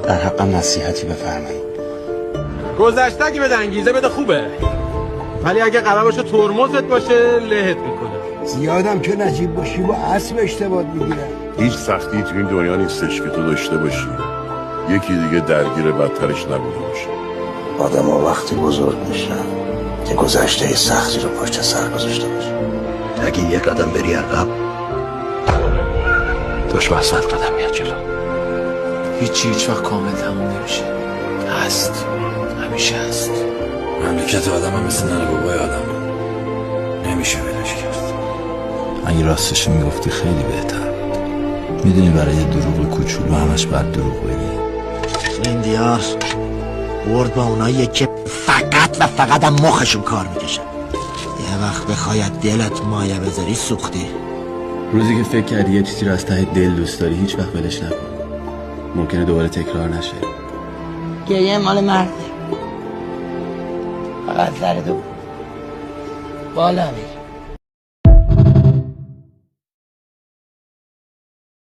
در حقم نصیحتی بفرمایید. گذشته که بده انگیزه بده خوبه، ولی اگه قرار باشه ترمزت باشه لهت میکنه. زیادم که نجیب باشی با اسب اشتباه میگیرن. هیچ سختی تو این دنیا نیستش که تو داشته باشی یکی دیگه درگیر بدترش نبوده باشه. آدم ها وقتی بزرگ میشن که گذشته سختی رو پشت سر گذاشته باشه. اگه یک قدم بری عقب دشمن 100 قدم میاد جلو. هیچ وقت کامل تموم نمیشه. هست، همیشه هست. مملکت آدم هم مثل ننه بابای آدم نمیشه ولش کرد. اگه راستش میگفتی خیلی بهتر بود. میدونی برای یه دروغ کوچولو همش باید دروغ بگی. این دیار برد با اونایی که فقط هم مخشون کار میکشن. یه وقت بخواید دلت مایه بذاری سوختی. روزی که فکر کردی یه چیزی رو از ته دل دوست داری هیچ وقت ولش نکن. ممکنه دوباره تکرار نشه. گریه مال مرده، فقط سر دو بالا میره.